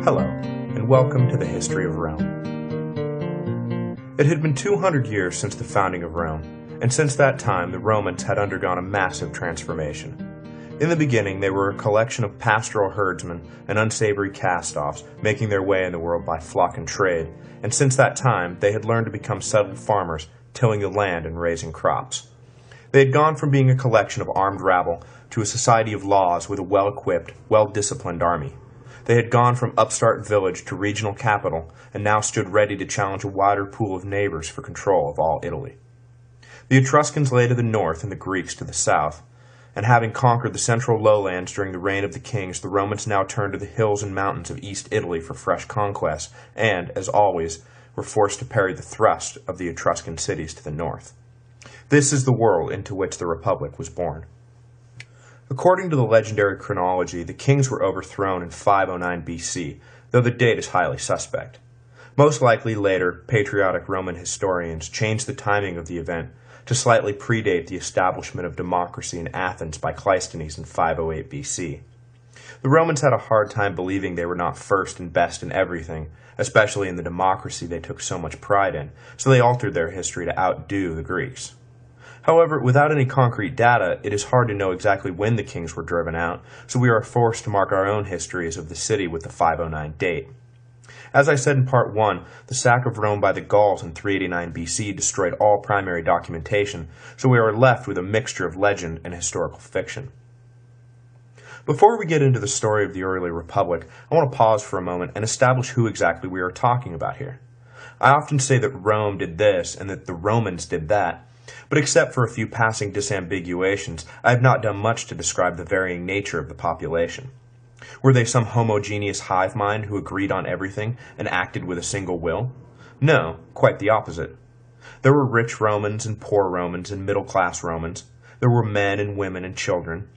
Hello, and welcome to the History of Rome. It had been 200 years since the founding of Rome, and since that time the Romans had undergone a massive transformation. In the beginning, they were a collection of pastoral herdsmen and unsavory cast-offs making their way in the world by flock and trade, and since that time they had learned to become settled farmers, tilling the land and raising crops. They had gone from being a collection of armed rabble to a society of laws with a well-equipped, well-disciplined army. They had gone from upstart village to regional capital and now stood ready to challenge a wider pool of neighbors for control of all Italy. The Etruscans lay to the north and the Greeks to the south, and having conquered the central lowlands during the reign of the kings, the Romans now turned to the hills and mountains of East Italy for fresh conquests and, as always, were forced to parry the thrust of the Etruscan cities to the north. This is the world into which the Republic was born. According to the legendary chronology, the kings were overthrown in 509 BC, though the date is highly suspect. Most likely later, patriotic Roman historians changed the timing of the event to slightly predate the establishment of democracy in Athens by Cleisthenes in 508 BC. The Romans had a hard time believing they were not first and best in everything, especially in the democracy they took so much pride in, so they altered their history to outdo the Greeks. However, without any concrete data, it is hard to know exactly when the kings were driven out, so we are forced to mark our own histories of the city with the 509 date. As I said in Part 1, the sack of Rome by the Gauls in 389 BC destroyed all primary documentation, so we are left with a mixture of legend and historical fiction. Before we get into the story of the early Republic, I want to pause for a moment and establish who exactly we are talking about here. I often say that Rome did this and that the Romans did that, but except for a few passing disambiguations, I have not done much to describe the varying nature of the population. Were they some homogeneous hive mind who agreed on everything and acted with a single will? No, quite the opposite. There were rich Romans and poor Romans and middle-class Romans. There were men and women and children.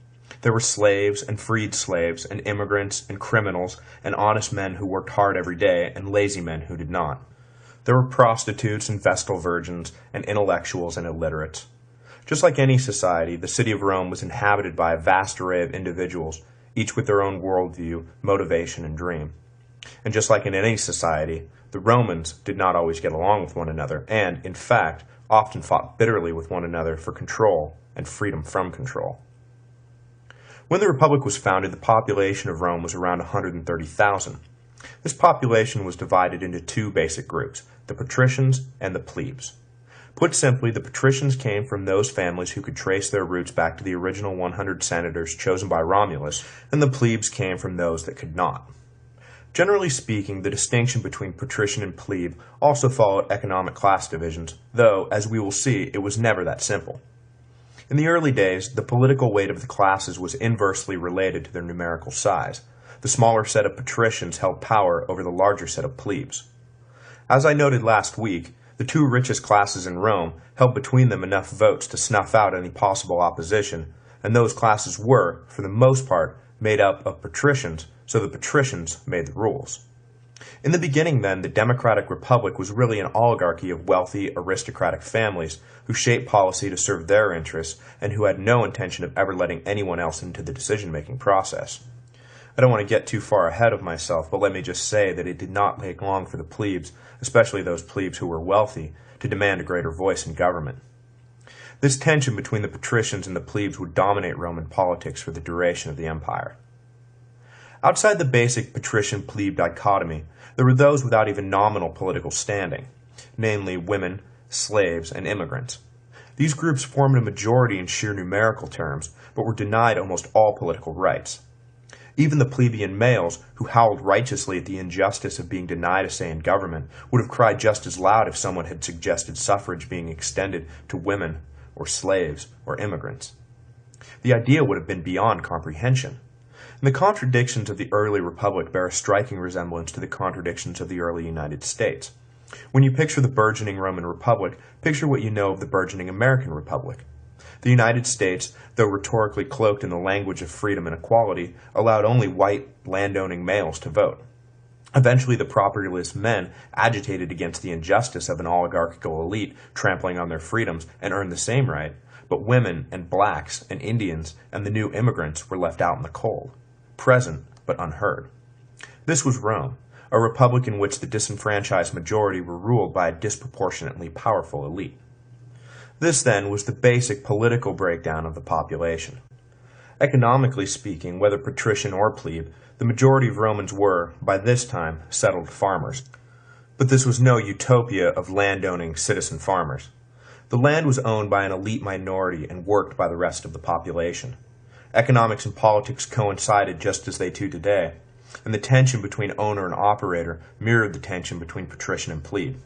There were slaves and freed slaves and immigrants and criminals and honest men who worked hard every day and lazy men who did not. There were prostitutes and vestal virgins, and intellectuals and illiterates. Just like any society, the city of Rome was inhabited by a vast array of individuals, each with their own worldview, motivation, and dream. And just like in any society, the Romans did not always get along with one another, and, in fact, often fought bitterly with one another for control and freedom from control. When the Republic was founded, the population of Rome was around 130,000. This population was divided into two basic groups, the patricians and the plebes. Put simply, the patricians came from those families who could trace their roots back to the original 100 senators chosen by Romulus, and the plebes came from those that could not. Generally speaking, the distinction between patrician and plebe also followed economic class divisions, though, as we will see, it was never that simple. In the early days, the political weight of the classes was inversely related to their numerical size. The smaller set of patricians held power over the larger set of plebes. As I noted last week, the two richest classes in Rome held between them enough votes to snuff out any possible opposition, and those classes were, for the most part, made up of patricians, so the patricians made the rules. In the beginning, then, the Democratic Republic was really an oligarchy of wealthy, aristocratic families who shaped policy to serve their interests and who had no intention of ever letting anyone else into the decision-making process. I don't want to get too far ahead of myself, but let me just say that it did not take long for the plebes, especially those plebes who were wealthy, to demand a greater voice in government. This tension between the patricians and the plebes would dominate Roman politics for the duration of the empire. Outside the basic patrician-plebe dichotomy, there were those without even nominal political standing, namely women, slaves, and immigrants. These groups formed a majority in sheer numerical terms, but were denied almost all political rights. Even the plebeian males, who howled righteously at the injustice of being denied a say in government, would have cried just as loud if someone had suggested suffrage being extended to women, or slaves, or immigrants. The idea would have been beyond comprehension. And the contradictions of the early Republic bear a striking resemblance to the contradictions of the early United States. When you picture the burgeoning Roman Republic, picture what you know of the burgeoning American Republic. The United States, though rhetorically cloaked in the language of freedom and equality, allowed only white, landowning males to vote. Eventually, the propertyless men agitated against the injustice of an oligarchical elite trampling on their freedoms and earned the same right, but women and blacks and Indians and the new immigrants were left out in the cold, present but unheard. This was Rome, a republic in which the disenfranchised majority were ruled by a disproportionately powerful elite. This, then, was the basic political breakdown of the population. Economically speaking, whether patrician or plebe, the majority of Romans were, by this time, settled farmers. But this was no utopia of land-owning citizen farmers. The land was owned by an elite minority and worked by the rest of the population. Economics and politics coincided just as they do today, and the tension between owner and operator mirrored the tension between patrician and plebe.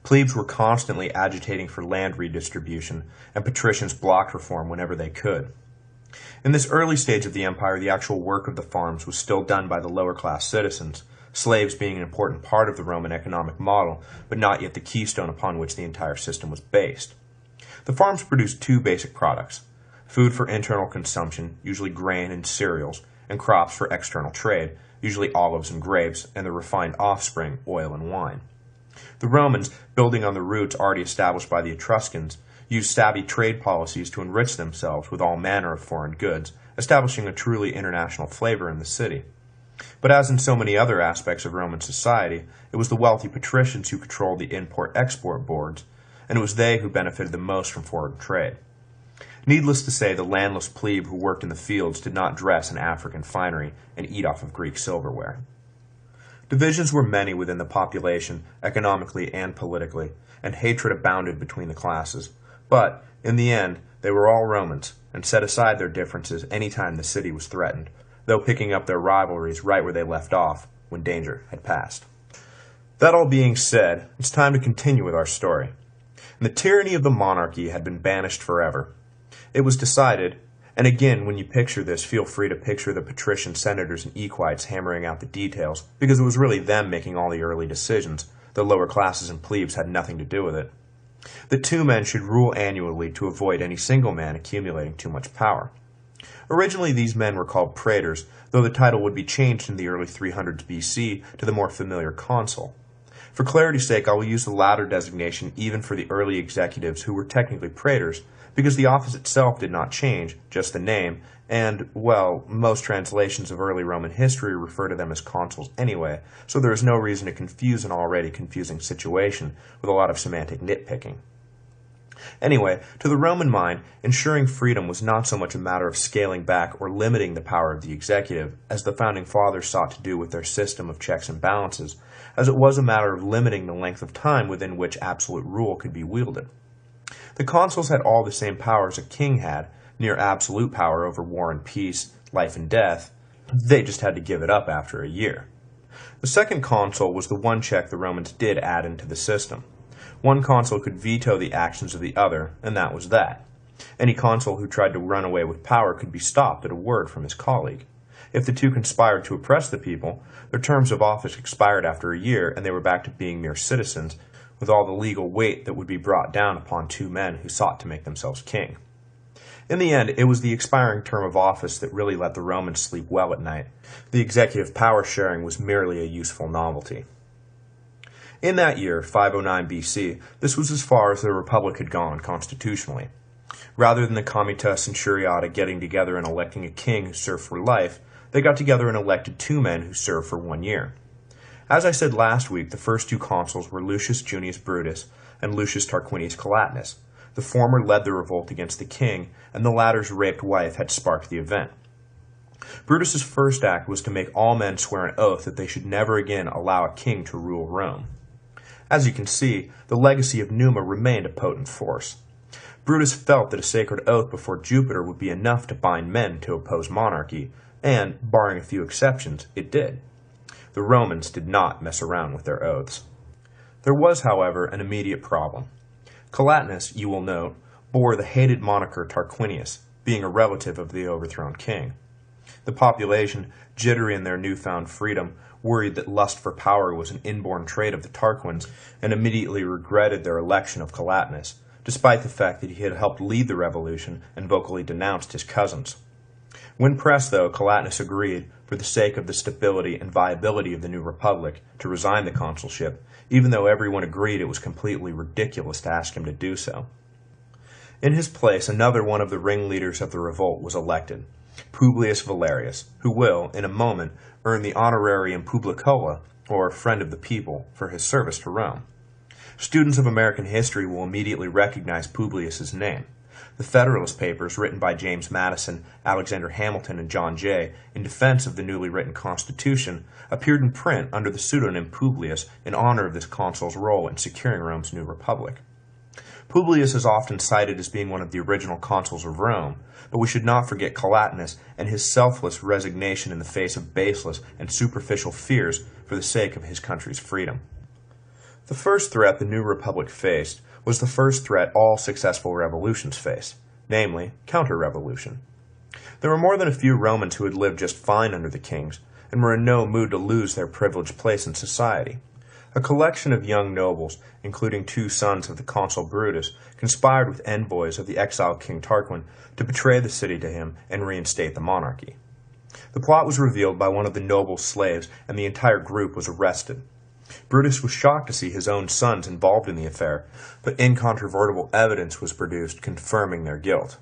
Plebes were constantly agitating for land redistribution, and patricians blocked reform whenever they could. In this early stage of the empire, the actual work of the farms was still done by the lower-class citizens, slaves being an important part of the Roman economic model, but not yet the keystone upon which the entire system was based. The farms produced two basic products: food for internal consumption, usually grain and cereals, and crops for external trade, usually olives and grapes, and the refined offspring, oil and wine. The Romans, building on the roots already established by the Etruscans, used savvy trade policies to enrich themselves with all manner of foreign goods, establishing a truly international flavor in the city. But as in so many other aspects of Roman society, it was the wealthy patricians who controlled the import-export boards, and it was they who benefited the most from foreign trade. Needless to say, the landless plebe who worked in the fields did not dress in African finery and eat off of Greek silverware. Divisions were many within the population, economically and politically, and hatred abounded between the classes. But, in the end, they were all Romans, and set aside their differences any time the city was threatened, though picking up their rivalries right where they left off, when danger had passed. That all being said, it's time to continue with our story. The tyranny of the monarchy had been banished forever. It was decided, and again, when you picture this, feel free to picture the patrician senators and equites hammering out the details, because it was really them making all the early decisions. The lower classes and plebes had nothing to do with it. The two men should rule annually to avoid any single man accumulating too much power. Originally, these men were called praetors, though the title would be changed in the early 300s BC to the more familiar consul. For clarity's sake, I will use the latter designation even for the early executives who were technically praetors, because the office itself did not change, just the name, and, well, most translations of early Roman history refer to them as consuls anyway, so there is no reason to confuse an already confusing situation with a lot of semantic nitpicking. Anyway, to the Roman mind, ensuring freedom was not so much a matter of scaling back or limiting the power of the executive, as the Founding Fathers sought to do with their system of checks and balances, as it was a matter of limiting the length of time within which absolute rule could be wielded. The consuls had all the same powers a king had, near absolute power over war and peace, life and death. They just had to give it up after a year. The second consul was the one check the Romans did add into the system. One consul could veto the actions of the other, and that was that. Any consul who tried to run away with power could be stopped at a word from his colleague. If the two conspired to oppress the people, their terms of office expired after a year, and they were back to being mere citizens, with all the legal weight that would be brought down upon two men who sought to make themselves king. In the end, it was the expiring term of office that really let the Romans sleep well at night. The executive power sharing was merely a useful novelty. In that year, 509 BC, this was as far as the Republic had gone constitutionally. Rather than the Comitia Centuriata getting together and electing a king who served for life, they got together and elected two men who served for 1 year. As I said last week, the first two consuls were Lucius Junius Brutus and Lucius Tarquinius Collatinus. The former led the revolt against the king, and the latter's raped wife had sparked the event. Brutus's first act was to make all men swear an oath that they should never again allow a king to rule Rome. As you can see, the legacy of Numa remained a potent force. Brutus felt that a sacred oath before Jupiter would be enough to bind men to oppose monarchy, and, barring a few exceptions, it did. The Romans did not mess around with their oaths. There was, however, an immediate problem. Collatinus, you will note, bore the hated moniker Tarquinius, being a relative of the overthrown king. The population, jittery in their newfound freedom, worried that lust for power was an inborn trait of the Tarquins, and immediately regretted their election of Collatinus, despite the fact that he had helped lead the revolution and vocally denounced his cousins. When pressed, though, Collatinus agreed, for the sake of the stability and viability of the new republic, to resign the consulship, even though everyone agreed it was completely ridiculous to ask him to do so. In his place, another one of the ringleaders of the revolt was elected. Publius Valerius, who will, in a moment, earn the honorarium Publicola, or Friend of the People, for his service to Rome. Students of American history will immediately recognize Publius's name. The Federalist Papers, written by James Madison, Alexander Hamilton, and John Jay, in defense of the newly written Constitution, appeared in print under the pseudonym Publius in honor of this consul's role in securing Rome's new republic. Publius is often cited as being one of the original consuls of Rome, but we should not forget Collatinus and his selfless resignation in the face of baseless and superficial fears for the sake of his country's freedom. The first threat the new republic faced was the first threat all successful revolutions face, namely, counter-revolution. There were more than a few Romans who had lived just fine under the kings, and were in no mood to lose their privileged place in society. A collection of young nobles, including 2 sons of the consul Brutus, conspired with envoys of the exiled King Tarquin to betray the city to him and reinstate the monarchy. The plot was revealed by one of the noble's slaves, and the entire group was arrested. Brutus was shocked to see his own sons involved in the affair, but incontrovertible evidence was produced confirming their guilt.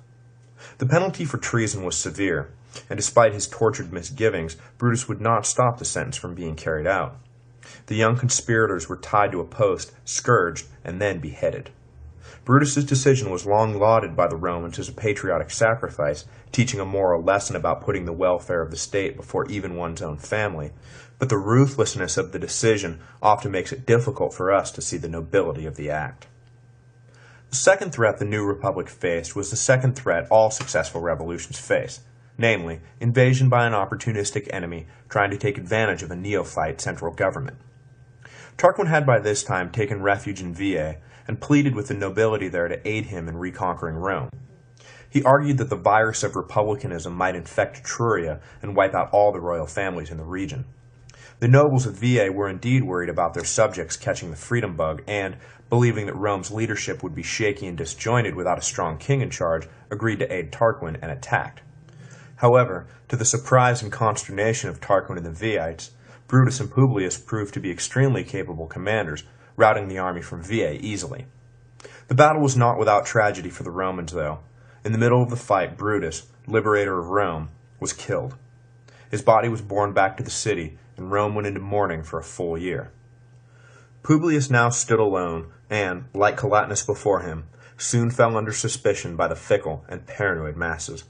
The penalty for treason was severe, and despite his tortured misgivings, Brutus would not stop the sentence from being carried out. The young conspirators were tied to a post, scourged, and then beheaded. Brutus's decision was long lauded by the Romans as a patriotic sacrifice, teaching a moral lesson about putting the welfare of the state before even one's own family, but the ruthlessness of the decision often makes it difficult for us to see the nobility of the act. The second threat the new republic faced was the second threat all successful revolutions face, namely, invasion by an opportunistic enemy trying to take advantage of a neophyte central government. Tarquin had by this time taken refuge in Veii and pleaded with the nobility there to aid him in reconquering Rome. He argued that the virus of republicanism might infect Etruria and wipe out all the royal families in the region. The nobles of Veii were indeed worried about their subjects catching the freedom bug and, believing that Rome's leadership would be shaky and disjointed without a strong king in charge, agreed to aid Tarquin and attacked. However, to the surprise and consternation of Tarquin and the Veiites, Brutus and Publius proved to be extremely capable commanders, routing the army from Veii easily. The battle was not without tragedy for the Romans, though. In the middle of the fight, Brutus, liberator of Rome, was killed. His body was borne back to the city, and Rome went into mourning for a full year. Publius now stood alone, and, like Collatinus before him, soon fell under suspicion by the fickle and paranoid masses.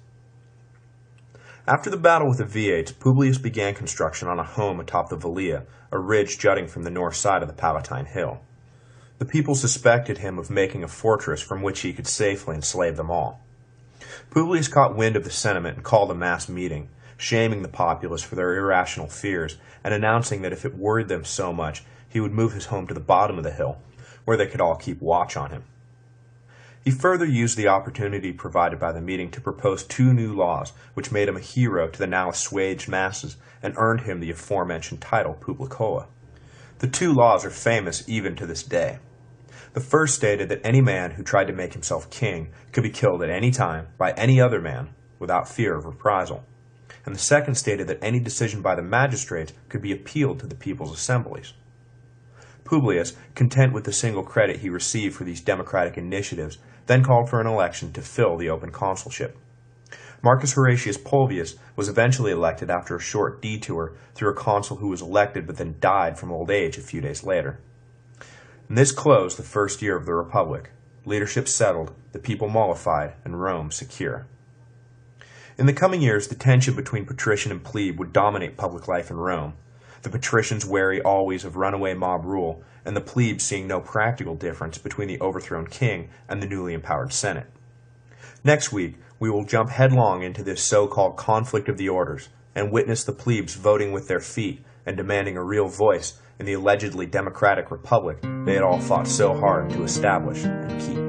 After the battle with the Veiites, Publius began construction on a home atop the Velia, a ridge jutting from the north side of the Palatine Hill. The people suspected him of making a fortress from which he could safely enslave them all. Publius caught wind of the sentiment and called a mass meeting, shaming the populace for their irrational fears and announcing that if it worried them so much, he would move his home to the bottom of the hill, where they could all keep watch on him. He further used the opportunity provided by the meeting to propose 2 new laws, which made him a hero to the now assuaged masses and earned him the aforementioned title Publicola. The 2 laws are famous even to this day. The first stated that any man who tried to make himself king could be killed at any time by any other man without fear of reprisal, and the second stated that any decision by the magistrates could be appealed to the people's assemblies. Publius, content with the single credit he received for these democratic initiatives, then called for an election to fill the open consulship. Marcus Horatius Pulvius was eventually elected after a short detour through a consul who was elected but then died from old age a few days later. And this closed the first year of the Republic, leadership settled, the people mollified, and Rome secure. In the coming years, the tension between patrician and plebe would dominate public life in Rome, the patricians wary always of runaway mob rule, and the plebes seeing no practical difference between the overthrown king and the newly empowered Senate. Next week, we will jump headlong into this so-called conflict of the orders and witness the plebes voting with their feet and demanding a real voice in the allegedly democratic republic they had all fought so hard to establish and keep.